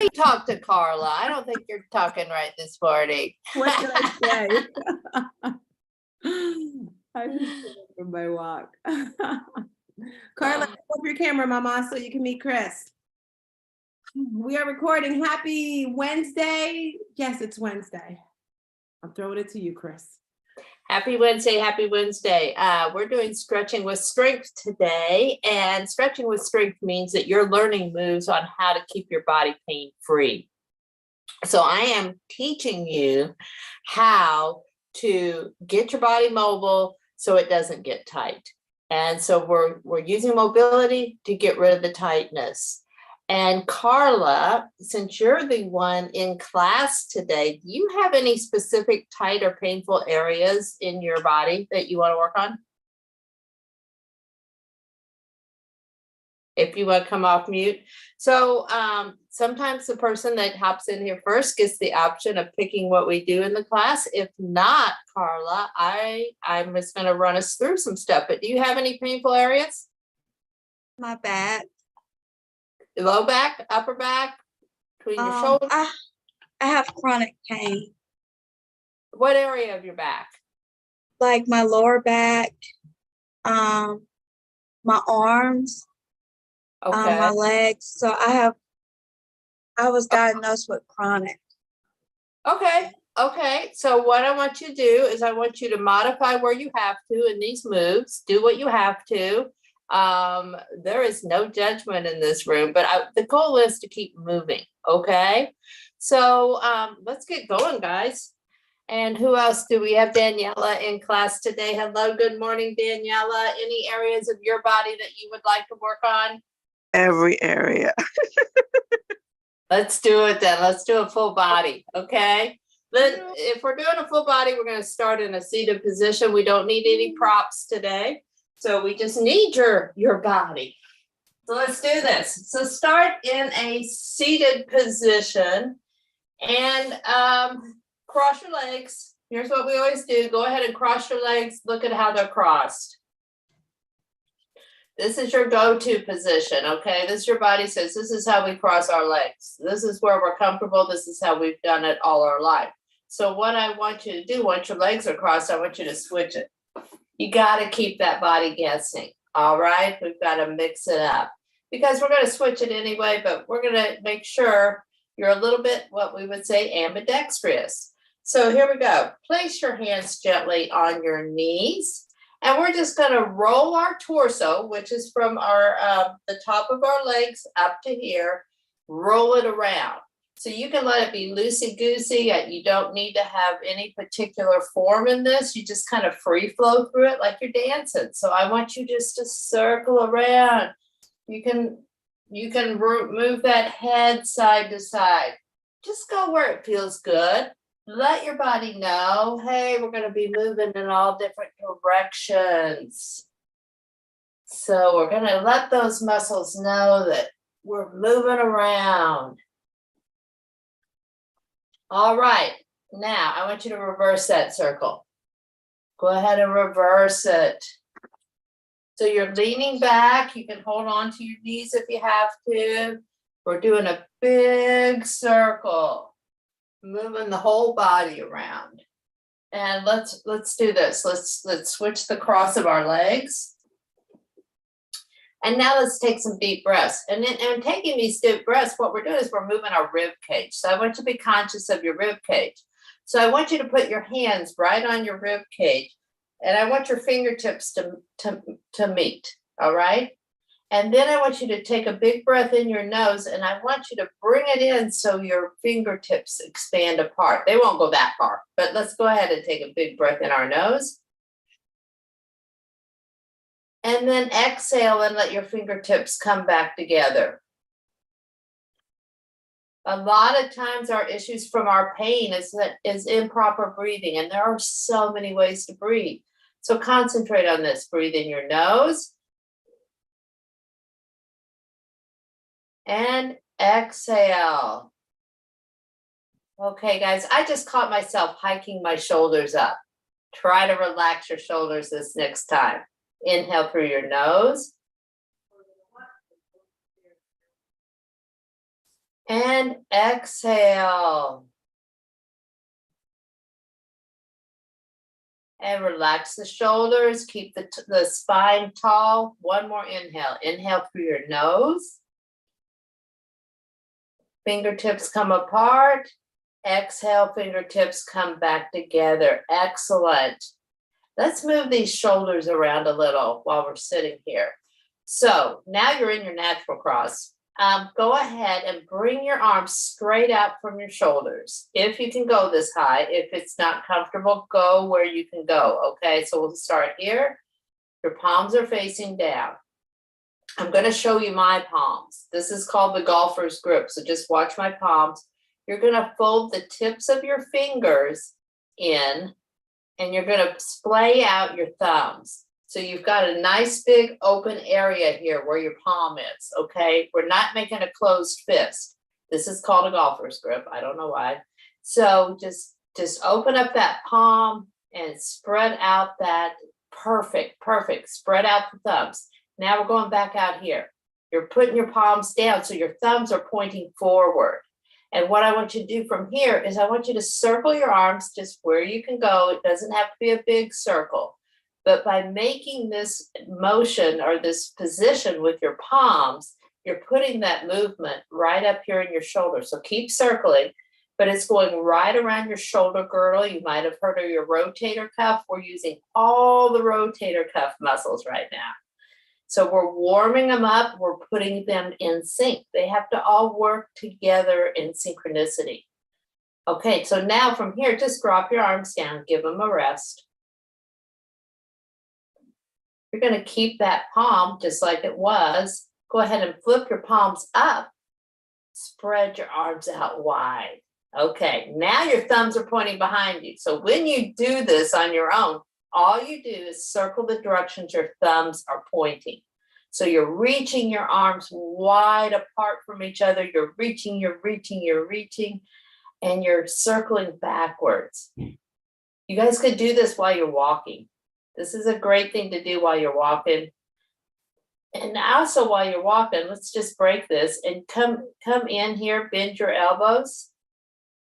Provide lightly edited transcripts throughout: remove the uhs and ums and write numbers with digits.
you talk to Carla. I don't think you're talking right this morning. What did I say? I just did it for my walk. Carla, open your camera, Mama, so you can meet Chris. We are recording. Happy Wednesday. Yes, it's Wednesday. I'm throwing it to you, Chris. Happy Wednesday, happy Wednesday. We're doing stretching with strength today, and stretching with strength means that you're learning moves on how to keep your body pain free. So I am teaching you how to get your body mobile so it doesn't get tight. And so we're using mobility to get rid of the tightness. And Carla, since you're the one in class today, do you have any specific tight or painful areas in your body that you want to work on? If you want to come off mute. So sometimes the person that hops in here first gets the option of picking what we do in the class. If not, Carla, I'm just going to run us through some stuff. But do you have any painful areas? My back. Low back, upper back, between your shoulders? I have chronic pain. What area of your back? Like my lower back, my arms, Okay. my legs. So I was diagnosed with chronic. Okay. So what I want you to do is I want you to modify where you have to in these moves. Do what you have to. There is no judgment in this room, but the goal is to keep moving. Okay. So let's get going, guys. And who else do we have? Daniela in class today. Hello, good morning, Daniela. Any areas of your body that you would like to work on? Every area. Let's do it then. Let's do a full body. Okay. Then if we're doing a full body, we're going to start in a seated position. We don't need any props today. So we just need your body. So let's do this. So start in a seated position and cross your legs. Here's what we always do. Go ahead and cross your legs. Look at how they're crossed. This is your go-to position, okay? This your body says, this is how we cross our legs. This is where we're comfortable. This is how we've done it all our life. So what I want you to do, once your legs are crossed, I want you to switch it. You got to keep that body guessing, all right? We've got to mix it up because we're going to switch it anyway, but we're going to make sure you're a little bit, what we would say, ambidextrous. So here we go. Place your hands gently on your knees, and we're just going to roll our torso, which is from our the top of our legs up to here, roll it around. So you can let it be loosey-goosey. You don't need to have any particular form in this. You just kind of free flow through it like you're dancing. So I want you just to circle around. You can move that head side to side. Just go where it feels good. Let your body know, hey, we're going to be moving in all different directions. So we're going to let those muscles know that we're moving around. All right, now I want you to reverse that circle. Go ahead and reverse it. So you're leaning back. You can hold on to your knees if you have to. We're doing a big circle, moving the whole body around. And let's do this. Let's switch the cross of our legs. And now let's take some deep breaths. And taking these deep breaths, what we're doing is we're moving our rib cage. So I want you to be conscious of your rib cage. So I want you to put your hands right on your rib cage. And I want your fingertips to meet, all right? And then I want you to take a big breath in your nose, and I want you to bring it in so your fingertips expand apart. They won't go that far, but let's go ahead and take a big breath in our nose. And then exhale and let your fingertips come back together. A lot of times our issues from our pain is improper breathing, and there are so many ways to breathe. So concentrate on this. Breathe in your nose. And exhale. Okay, guys, I just caught myself hiking my shoulders up. Try to relax your shoulders this next time. Inhale through your nose. And exhale. And relax the shoulders, keep the spine tall. One more inhale. Inhale through your nose. Fingertips come apart. Exhale, fingertips come back together. Excellent. Let's move these shoulders around a little while we're sitting here. So now you're in your natural cross. Go ahead and bring your arms straight out from your shoulders. If you can go this high, if it's not comfortable, go where you can go, okay? So we'll start here. Your palms are facing down. I'm gonna show you my palms. This is called the golfer's grip, so just watch my palms. You're gonna fold the tips of your fingers in, and you're gonna splay out your thumbs. So you've got a nice big open area here where your palm is, okay? We're not making a closed fist. This is called a golfer's grip. I don't know why. So just open up that palm and spread out that, perfect. Spread out the thumbs. Now we're going back out here. You're putting your palms down so your thumbs are pointing forward. And what I want you to do from here is I want you to circle your arms just where you can go. It doesn't have to be a big circle. But by making this motion or this position with your palms, you're putting that movement right up here in your shoulder. So keep circling, but it's going right around your shoulder girdle. You might have heard of your rotator cuff. We're using all the rotator cuff muscles right now. So we're warming them up. We're putting them in sync. They have to all work together in synchronicity. Okay, so now from here, just drop your arms down, give them a rest. You're going to keep that palm just like it was. Go ahead and flip your palms up. Spread your arms out wide. Okay, now your thumbs are pointing behind you. So when you do this on your own, all you do is circle the directions your thumbs are pointing. So you're reaching your arms wide apart from each other. You're reaching, and you're circling backwards. You guys could do this while you're walking. This is a great thing to do while you're walking. And also while you're walking, let's just break this and come in here, bend your elbows,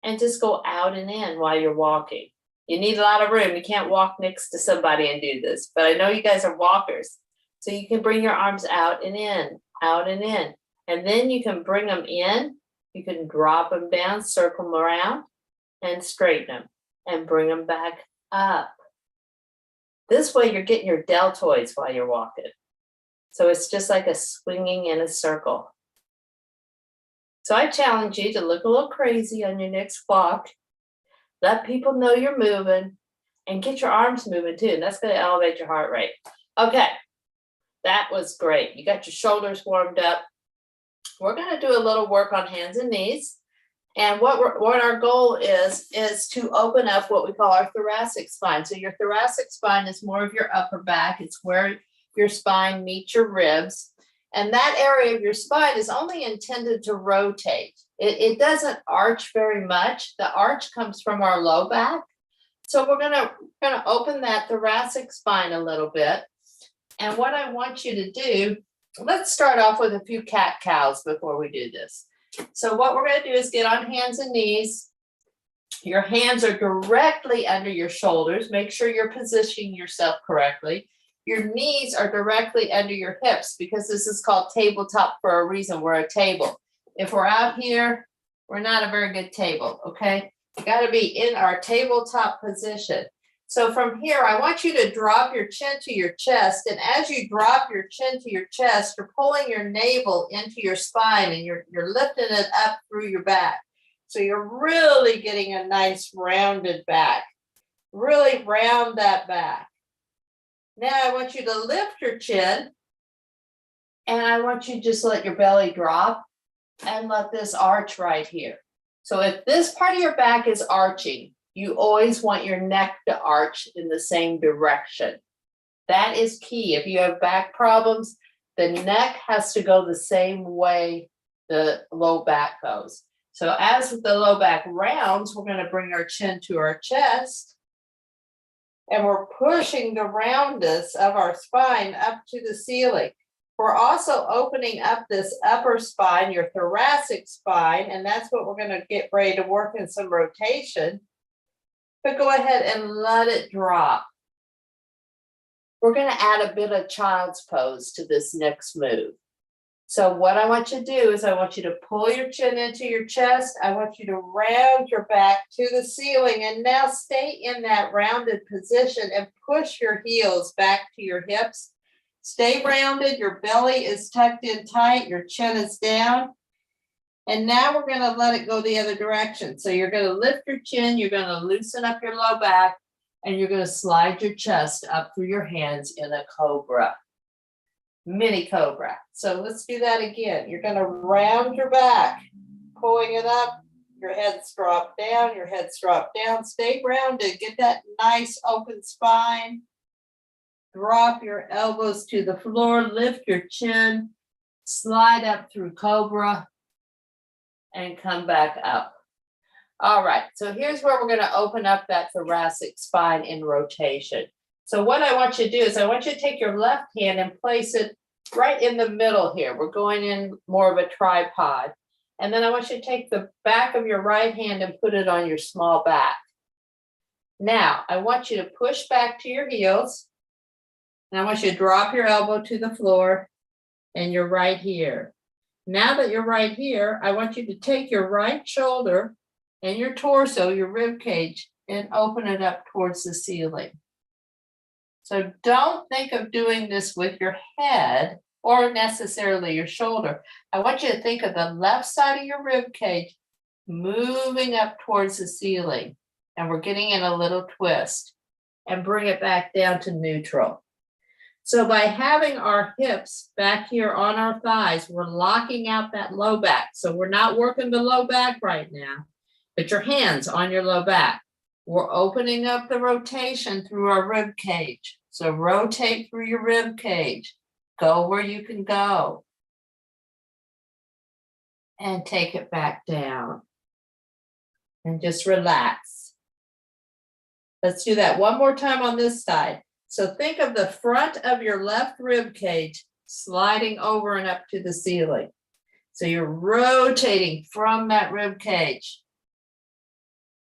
and just go out and in while you're walking. You need a lot of room. You can't walk next to somebody and do this, but I know you guys are walkers. So you can bring your arms out and in, and then you can bring them in. You can drop them down, circle them around, and straighten them, and bring them back up. This way you're getting your deltoids while you're walking. So it's just like a swinging in a circle. So I challenge you to look a little crazy on your next walk. Let people know you're moving and get your arms moving too. And that's going to elevate your heart rate. Okay, that was great. You got your shoulders warmed up. We're going to do a little work on hands and knees. And what our goal is to open up what we call our thoracic spine. So your thoracic spine is more of your upper back. It's where your spine meets your ribs. And that area of your spine is only intended to rotate. It doesn't arch very much. The arch comes from our low back. So we're gonna open that thoracic spine a little bit. And what I want you to do, let's start off with a few cat-cows before we do this. So what we're going to do is get on hands and knees. Your hands are directly under your shoulders. Make sure you're positioning yourself correctly. Your knees are directly under your hips because this is called tabletop for a reason. We're a table. If we're out here, we're not a very good table, okay? You got to be in our tabletop position. So from here, I want you to drop your chin to your chest. And as you drop your chin to your chest, you're pulling your navel into your spine and you're lifting it up through your back. So you're really getting a nice rounded back. Really round that back. Now I want you to lift your chin and I want you to just let your belly drop and let this arch right here. So if this part of your back is arching, you always want your neck to arch in the same direction. That is key. If you have back problems, the neck has to go the same way the low back goes. So as the low back rounds, we're going to bring our chin to our chest. And we're pushing the roundness of our spine up to the ceiling. We're also opening up this upper spine, your thoracic spine, and that's what we're gonna get ready to work in some rotation. But go ahead and let it drop. We're gonna add a bit of child's pose to this next move. So what I want you to do is I want you to pull your chin into your chest. I want you to round your back to the ceiling and now stay in that rounded position and push your heels back to your hips. Stay rounded, your belly is tucked in tight, your chin is down. And now we're gonna let it go the other direction. So you're gonna lift your chin, you're gonna loosen up your low back, and you're gonna slide your chest up through your hands in a cobra. Mini cobra. So let's do that again. You're gonna round your back, pulling it up, your head's drop down, your head's drop down, stay rounded, get that nice open spine. Drop your elbows to the floor, lift your chin, slide up through cobra, and come back up. All right, so here's where we're gonna open up that thoracic spine in rotation. So what I want you to do is I want you to take your left hand and place it right in the middle here. We're going in more of a tripod. And then I want you to take the back of your right hand and put it on your small back. Now, I want you to push back to your heels. And I want you to drop your elbow to the floor and you're right here. Now that you're right here, I want you to take your right shoulder and your torso, your rib cage, and open it up towards the ceiling. So don't think of doing this with your head or necessarily your shoulder. I want you to think of the left side of your rib cage moving up towards the ceiling. And we're getting in a little twist and bring it back down to neutral. So by having our hips back here on our thighs, we're locking out that low back. So we're not working the low back right now, but your hands on your low back. We're opening up the rotation through our rib cage. So rotate through your rib cage. Go where you can go. And take it back down. And just relax. Let's do that one more time on this side. So think of the front of your left rib cage sliding over and up to the ceiling. So you're rotating from that rib cage.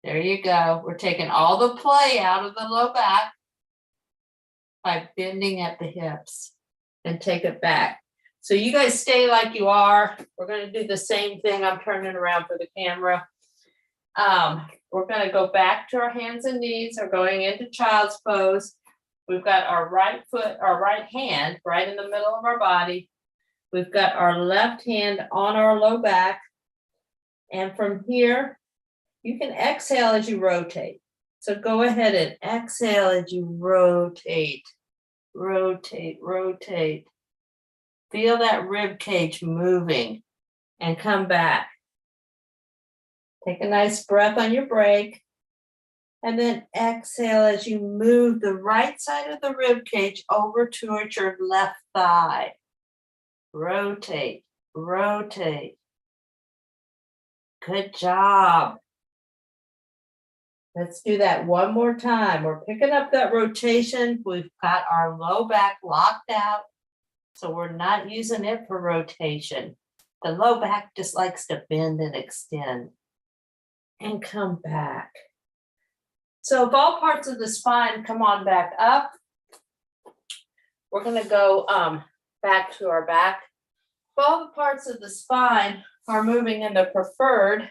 There you go. We're taking all the play out of the low back by bending at the hips and take it back. So you guys stay like you are. We're going to do the same thing. I'm turning around for the camera. We're going to go back to our hands and knees. We're going into child's pose. We've got our right foot, our right hand right in the middle of our body. We've got our left hand on our low back. And from here, you can exhale as you rotate. So go ahead and exhale as you rotate, rotate, rotate. Feel that rib cage moving and come back. Take a nice breath on your break. And then exhale as you move the right side of the rib cage over towards your left thigh. Rotate, rotate. Good job. Let's do that one more time. We're picking up that rotation. We've got our low back locked out, so we're not using it for rotation. The low back just likes to bend and extend. And come back. So if all parts of the spine come on back up, we're going to go back to our back. If all the parts of the spine are moving in the preferred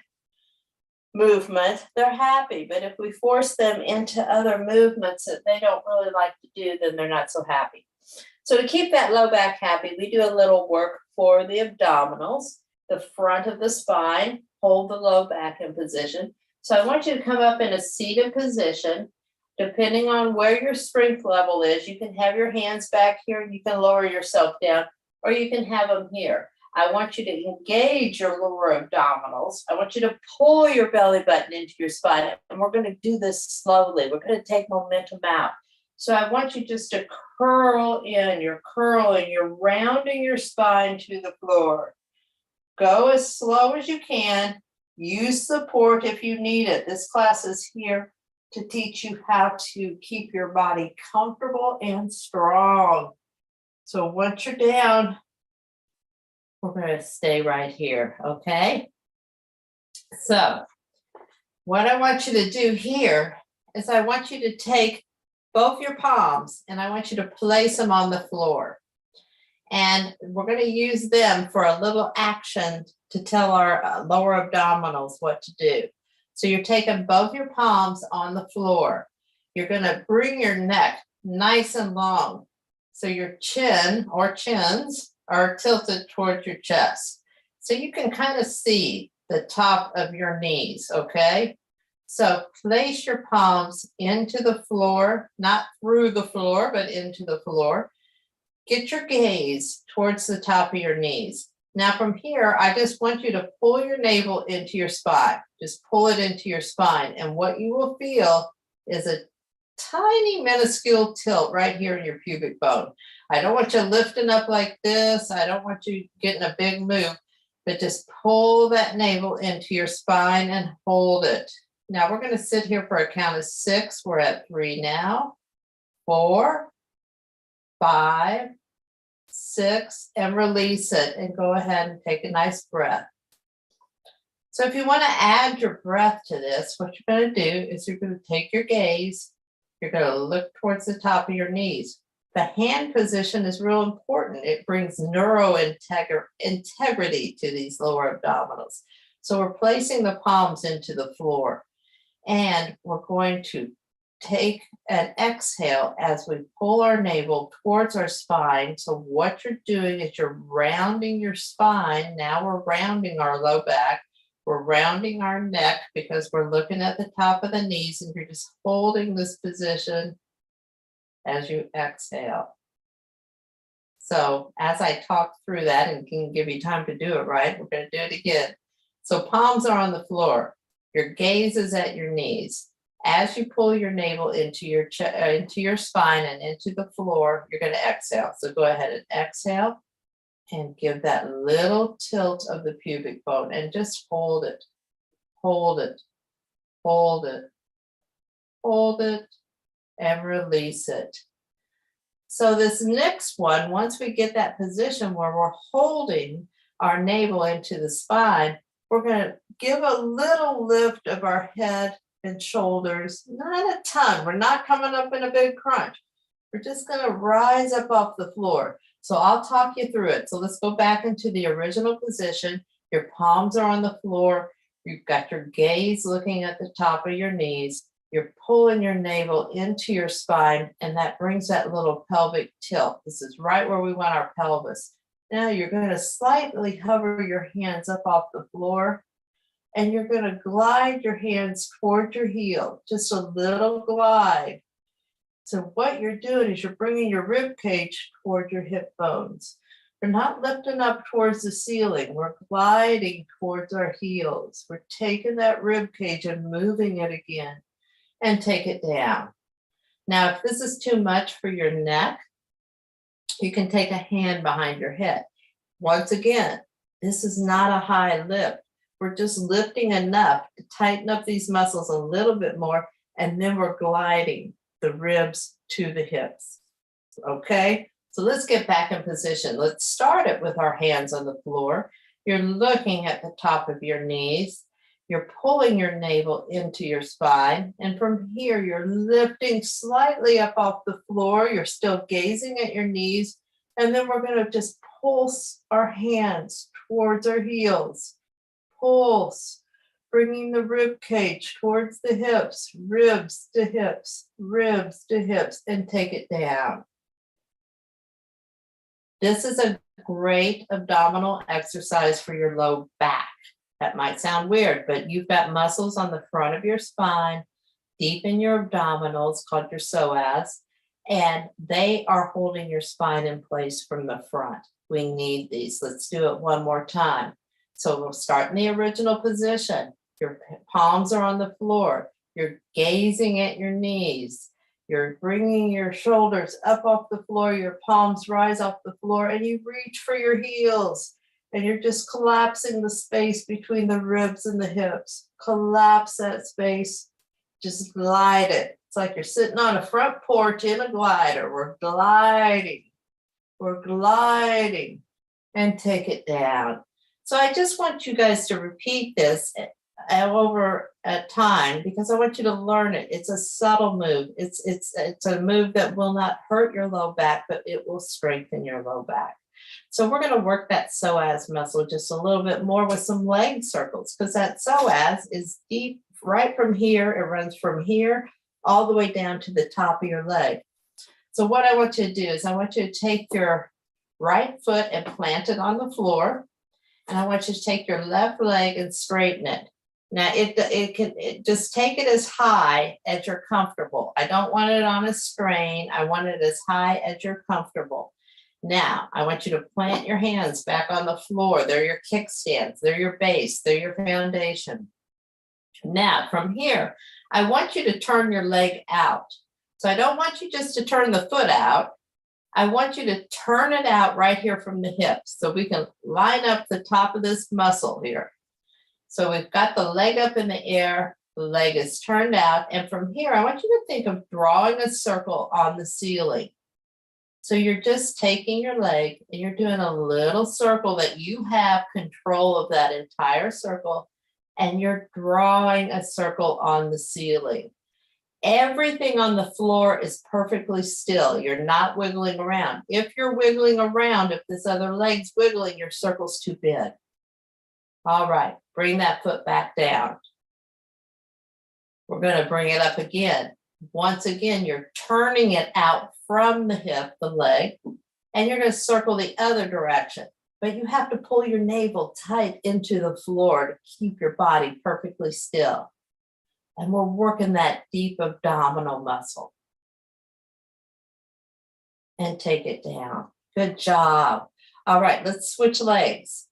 movement, they're happy. But if we force them into other movements that they don't really like to do, then they're not so happy. So to keep that low back happy, we do a little work for the abdominals, the front of the spine, hold the low back in position. So I want you to come up in a seated position. Depending on where your strength level is, you can have your hands back here, you can lower yourself down, or you can have them here. I want you to engage your lower abdominals. I want you to pull your belly button into your spine, and we're going to do this slowly. We're going to take momentum out. So I want you just to curl in, you're curling, you're rounding your spine to the floor. Go as slow as you can. Use support if you need it. This class is here to teach you how to keep your body comfortable and strong. So once you're down, we're going to stay right here, okay? So what I want you to do here is I want you to take both your palms and I want you to place them on the floor. And we're going to use them for a little action to tell our lower abdominals what to do. So you're taking both your palms on the floor. You're going to bring your neck nice and long. So your chin or chins are tilted towards your chest. So you can kind of see the top of your knees, okay? So place your palms into the floor, not through the floor, but into the floor. Get your gaze towards the top of your knees. Now from here, I just want you to pull your navel into your spine. Just pull it into your spine. And what you will feel is a tiny minuscule tilt right here in your pubic bone. I don't want you lifting up like this. I don't want you getting a big move, but just pull that navel into your spine and hold it. Now we're going to sit here for a count of 6. We're at 3 now. 4, 5, 6, and release it and go ahead and take a nice breath. So if you want to add your breath to this, what you're going to do is you're going to take your gaze, you're going to look towards the top of your knees. The hand position is real important. It brings integrity to these lower abdominals. So we're placing the palms into the floor and we're going to take an exhale as we pull our navel towards our spine. So what you're doing is you're rounding your spine. Now we're rounding our low back. We're rounding our neck because we're looking at the top of the knees and you're just holding this position as you exhale. So as I talk through that and can give you time to do it right, we're going to do it again. So palms are on the floor. Your gaze is at your knees. As you pull your navel into your spine and into the floor, you're going to exhale. So go ahead and exhale and give that little tilt of the pubic bone and just hold it, hold it, hold it, hold it, and release it. So this next one, once we get that position where we're holding our navel into the spine, we're going to give a little lift of our head and shoulders, not a ton. We're not coming up in a big crunch. We're just going to rise up off the floor. So I'll talk you through it. So let's go back into the original position. Your palms are on the floor. You've got your gaze looking at the top of your knees. You're pulling your navel into your spine, and that brings that little pelvic tilt. This is right where we want our pelvis. Now you're going to slightly hover your hands up off the floor. And you're going to glide your hands toward your heel, just a little glide. So what you're doing is you're bringing your rib cage toward your hip bones. We're not lifting up towards the ceiling. We're gliding towards our heels. We're taking that rib cage and moving it again and take it down. Now, if this is too much for your neck, you can take a hand behind your head. Once again, this is not a high lift. We're just lifting enough to tighten up these muscles a little bit more, and then we're gliding the ribs to the hips. Okay, so let's get back in position. Let's start it with our hands on the floor. You're looking at the top of your knees. You're pulling your navel into your spine. And from here, you're lifting slightly up off the floor. You're still gazing at your knees. And then we're going to just pulse our hands towards our heels. Pulse, bringing the rib cage towards the hips, ribs to hips, and take it down. This is a great abdominal exercise for your low back. That might sound weird, but you've got muscles on the front of your spine, deep in your abdominals, called your psoas, and they are holding your spine in place from the front. We need these. Let's do it one more time. So we'll start in the original position. Your palms are on the floor. You're gazing at your knees. You're bringing your shoulders up off the floor. Your palms rise off the floor and you reach for your heels. And you're just collapsing the space between the ribs and the hips. Collapse that space. Just glide it. It's like you're sitting on a front porch in a glider. We're gliding. We're gliding. and take it down. So I just want you guys to repeat this over a time because I want you to learn it. It's a subtle move. It's a move that will not hurt your low back, but it will strengthen your low back. So we're going to work that psoas muscle just a little bit more with some leg circles because that psoas is deep right from here. It runs from here all the way down to the top of your leg. So what I want you to do is I want you to take your right foot and plant it on the floor. And I want you to take your left leg and straighten it. Now just take it as high as you're comfortable. I don't want it on a strain. I want it as high as you're comfortable. Now, I want you to plant your hands back on the floor. They're your kickstands. They're your base. They're your foundation. Now, from here, I want you to turn your leg out. So I don't want you just to turn the foot out. I want you to turn it out right here from the hips so we can line up the top of this muscle here. So we've got the leg up in the air, the leg is turned out, and from here, I want you to think of drawing a circle on the ceiling. So you're just taking your leg and you're doing a little circle that you have control of that entire circle, and you're drawing a circle on the ceiling. Everything on the floor is perfectly still. You're not wiggling around. If you're wiggling around, if this other leg's wiggling, your circle's too big. All right, bring that foot back down. We're going to bring it up again. Once again, you're turning it out from the hip, the leg, and you're going to circle the other direction. But you have to pull your navel tight into the floor to keep your body perfectly still. And we're working that deep abdominal muscle. And take it down. Good job. All right, let's switch legs.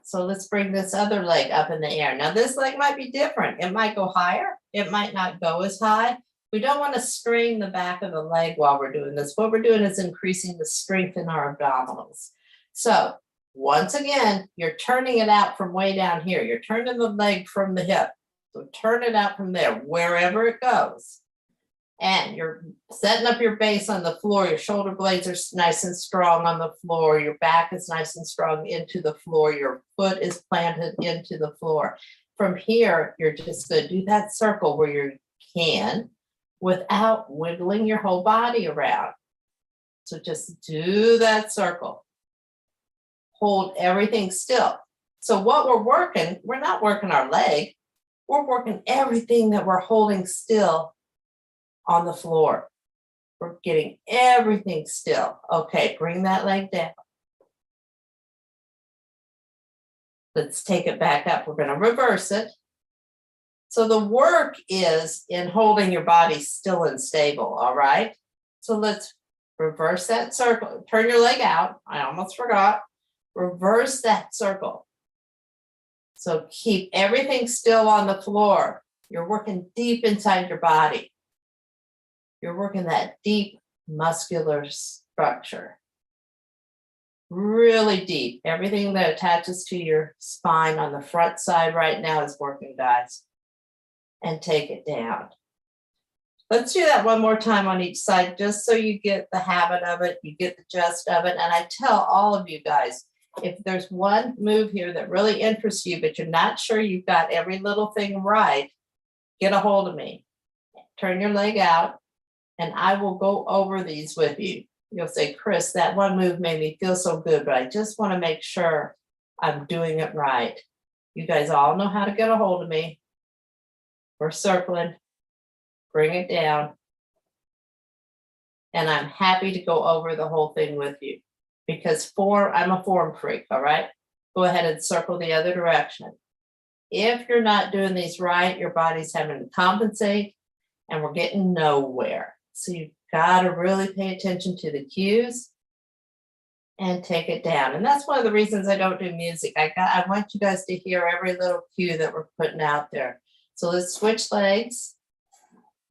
So let's bring this other leg up in the air. Now this leg might be different. It might go higher. It might not go as high. We don't want to strain the back of the leg while we're doing this. What we're doing is increasing the strength in our abdominals. So once again, you're turning it out from way down here. You're turning the leg from the hip. So turn it out from there, wherever it goes. And you're setting up your base on the floor. Your shoulder blades are nice and strong on the floor. Your back is nice and strong into the floor. Your foot is planted into the floor. From here, you're just going to do that circle where you can without wiggling your whole body around. So just do that circle. Hold everything still. So what we're not working our leg. We're working everything that we're holding still on the floor. We're getting everything still. Okay, bring that leg down. Let's take it back up. We're going to reverse it. So the work is in holding your body still and stable, all right? So let's reverse that circle. Turn your leg out. I almost forgot. Reverse that circle. So keep everything still on the floor. You're working deep inside your body. You're working that deep muscular structure. Really deep. Everything that attaches to your spine on the front side right now is working, guys. And take it down. Let's do that one more time on each side, just so you get the habit of it, you get the gist of it. And I tell all of you guys, if there's one move here that really interests you, but you're not sure you've got every little thing right, get a hold of me. Turn your leg out, and I will go over these with you. You'll say, Chris, that one move made me feel so good, but I just want to make sure I'm doing it right. You guys all know how to get a hold of me. We're circling, bring it down, and I'm happy to go over the whole thing with you because I'm a form freak, all right? Go ahead and circle the other direction. If you're not doing these right, your body's having to compensate, and we're getting nowhere. So you've got to really pay attention to the cues and take it down. And that's one of the reasons I don't do music. I want you guys to hear every little cue that we're putting out there. So let's switch legs.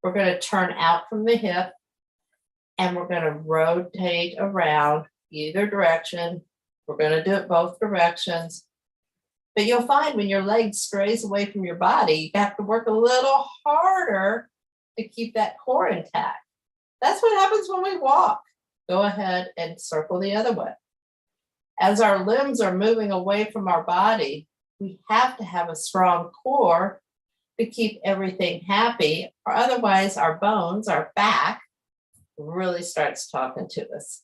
We're going to turn out from the hip, and we're going to rotate around either direction. We're going to do it both directions. But you'll find when your leg strays away from your body, you have to work a little harder to keep that core intact. That's what happens when we walk. Go ahead and circle the other way. as our limbs are moving away from our body, we have to have a strong core to keep everything happy, or otherwise our bones, our back, really starts talking to us.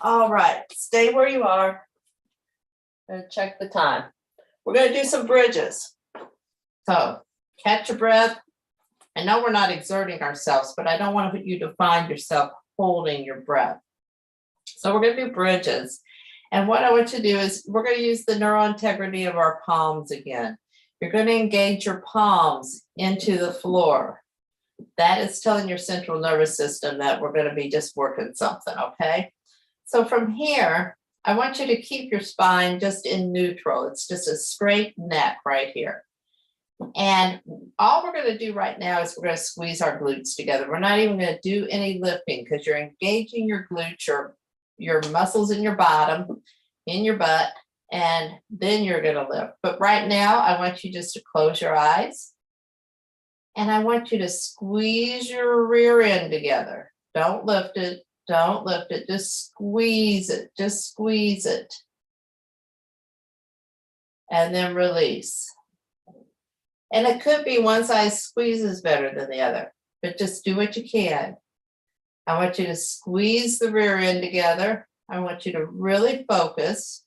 All right, stay where you are. And check the time. We're gonna do some bridges. So catch your breath. I know we're not exerting ourselves, but I don't want you to find yourself holding your breath. So we're gonna do bridges. And what I want you to do is we're gonna use the neurointegrity of our palms again. You're gonna engage your palms into the floor. That is telling your central nervous system that we're gonna be just working something, okay? So from here, I want you to keep your spine just in neutral. It's just a straight neck right here. And all we're going to do right now is we're going to squeeze our glutes together. We're not even going to do any lifting because you're engaging your glutes, your muscles in your bottom, in your butt, and then you're going to lift. But right now, I want you just to close your eyes. And I want you to squeeze your rear end together. Don't lift it. Don't lift it. Just squeeze it. Just squeeze it. And then release. And it could be one side squeezes better than the other, but just do what you can. I want you to squeeze the rear end together. I want you to really focus.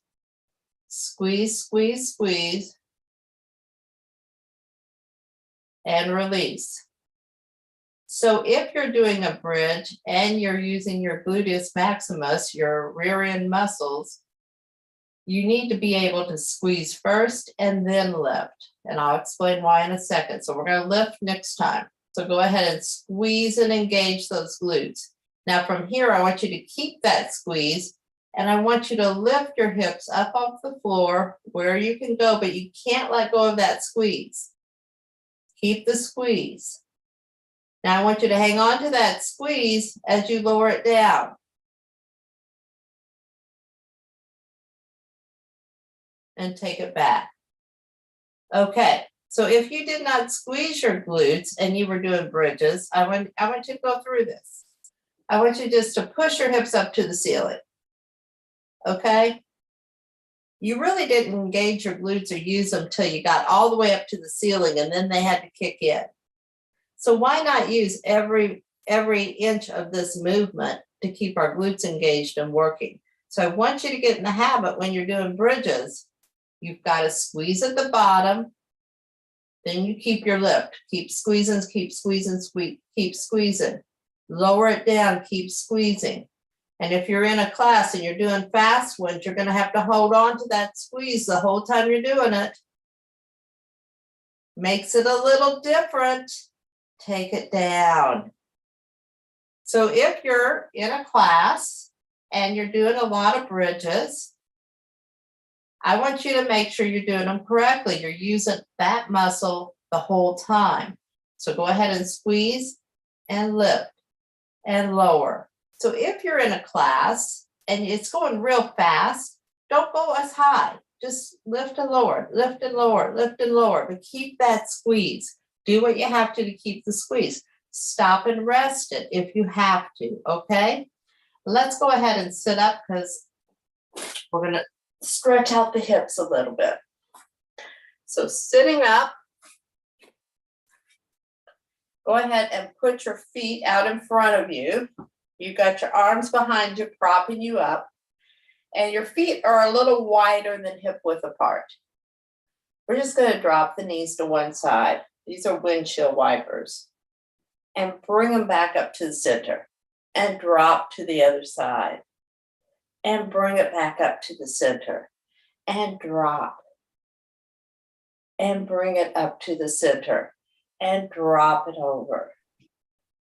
Squeeze, squeeze, squeeze. And release. So if you're doing a bridge and you're using your gluteus maximus, your rear end muscles, you need to be able to squeeze first and then lift. And I'll explain why in a second. So we're going to lift next time. So go ahead and squeeze and engage those glutes. Now from here, I want you to keep that squeeze and I want you to lift your hips up off the floor where you can go, but you can't let go of that squeeze. Keep the squeeze. Now I want you to hang on to that squeeze as you lower it down. And take it back. Okay, so if you did not squeeze your glutes and you were doing bridges, I want you to go through this. I want you just to push your hips up to the ceiling. Okay? You really didn't engage your glutes or use them till you got all the way up to the ceiling and then they had to kick in. So why not use every inch of this movement to keep our glutes engaged and working? So I want you to get in the habit when you're doing bridges, you've got to squeeze at the bottom, then you keep your lift. Keep squeezing, keep squeezing, keep squeezing. Lower it down, keep squeezing. And if you're in a class and you're doing fast ones, you're going to have to hold on to that squeeze the whole time you're doing it. Makes it a little different. Take it down. So if you're in a class and you're doing a lot of bridges, I want you to make sure you're doing them correctly. You're using that muscle the whole time. So go ahead and squeeze and lift and lower. So if you're in a class and it's going real fast, don't go as high. Just lift and lower, lift and lower, lift and lower, but keep that squeeze. Do what you have to keep the squeeze. Stop and rest it if you have to, okay? Let's go ahead and sit up because we're going to stretch out the hips a little bit. So sitting up, go ahead and put your feet out in front of you. You've got your arms behind you, propping you up, and your feet are a little wider than hip width apart. We're just going to drop the knees to one side. These are windshield wipers. And bring them back up to the center and drop to the other side. And bring it back up to the center and drop. And bring it up to the center and drop it over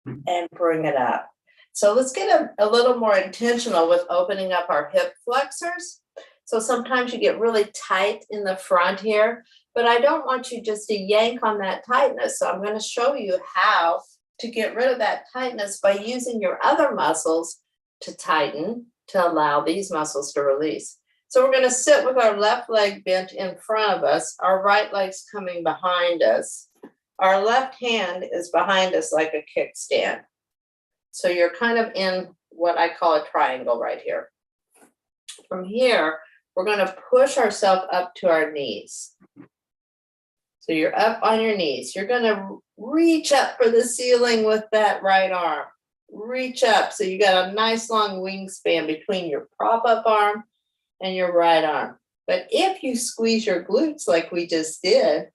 and bring it up. So let's get a little more intentional with opening up our hip flexors. So sometimes you get really tight in the front here, but I don't want you just to yank on that tightness. So I'm going to show you how to get rid of that tightness by using your other muscles to tighten, to allow these muscles to release. So we're going to sit with our left leg bent in front of us, our right leg's coming behind us. Our left hand is behind us like a kickstand. So you're kind of in what I call a triangle right here. From here, we're gonna push ourselves up to our knees. So you're up on your knees. You're gonna reach up for the ceiling with that right arm. Reach up, so you got a nice long wingspan between your prop up arm and your right arm. But if you squeeze your glutes like we just did,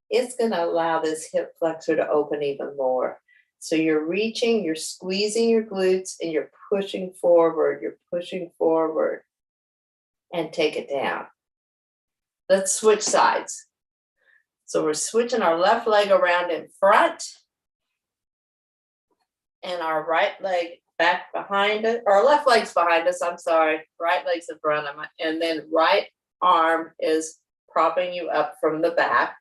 it's gonna allow this hip flexor to open even more. So you're reaching, you're squeezing your glutes, and you're pushing forward, and take it down. Let's switch sides. So we're switching our left leg around in front and our right leg back behind it, or left leg's behind us, I'm sorry. Right leg's in front of my, and then right arm is propping you up from the back.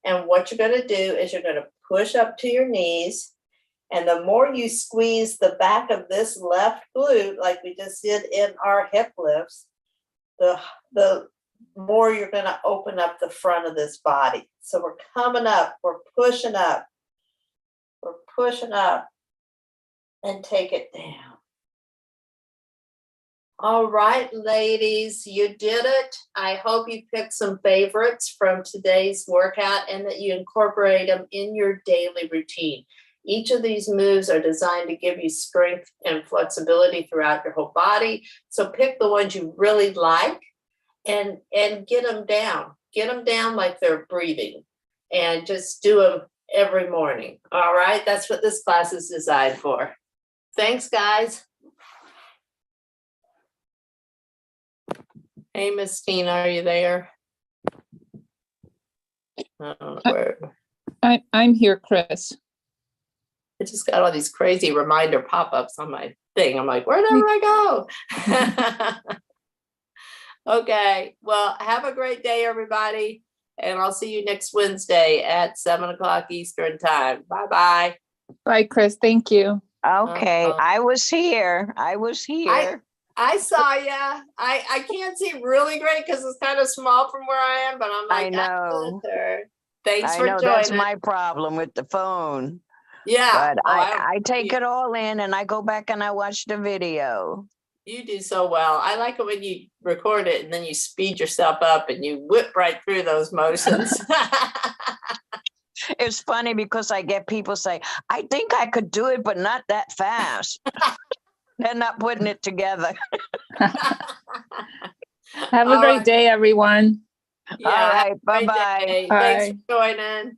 And what you're gonna do is you're gonna push up to your knees. And the more you squeeze the back of this left glute, like we just did in our hip lifts, the more you're gonna open up the front of this body. So we're coming up, we're pushing up, and take it down. All right, ladies, you did it. I hope you picked some favorites from today's workout and that you incorporate them in your daily routine. Each of these moves are designed to give you strength and flexibility throughout your whole body. So pick the ones you really like and get them down. Get them down like they're breathing and just do them every morning. All right, that's what this class is designed for. Thanks, guys. Hey, Miss Tina, are you there? Where? I'm here, Chris. I just got all these crazy reminder pop-ups on my thing. I'm like, where did I go? Okay, well, have a great day, everybody. And I'll see you next Wednesday at 7:00 Eastern time. Bye-bye. Bye, Chris. Thank you. Okay, Uh-huh. I was here. I saw ya. I can't see really great because it's kind of small from where I am, but I'm like, I know. Thanks I for know joining. that's my problem with the phone. Yeah. But I take it all in and I go back and I watch the video. You do so well. I like it when you record it and then you speed yourself up and you whip right through those motions. It's funny because I get people say, I think I could do it, but not that fast. They're not putting it together. Have a great day, everyone. Yeah, All have right, a great bye-bye. day. Bye. Thanks for joining.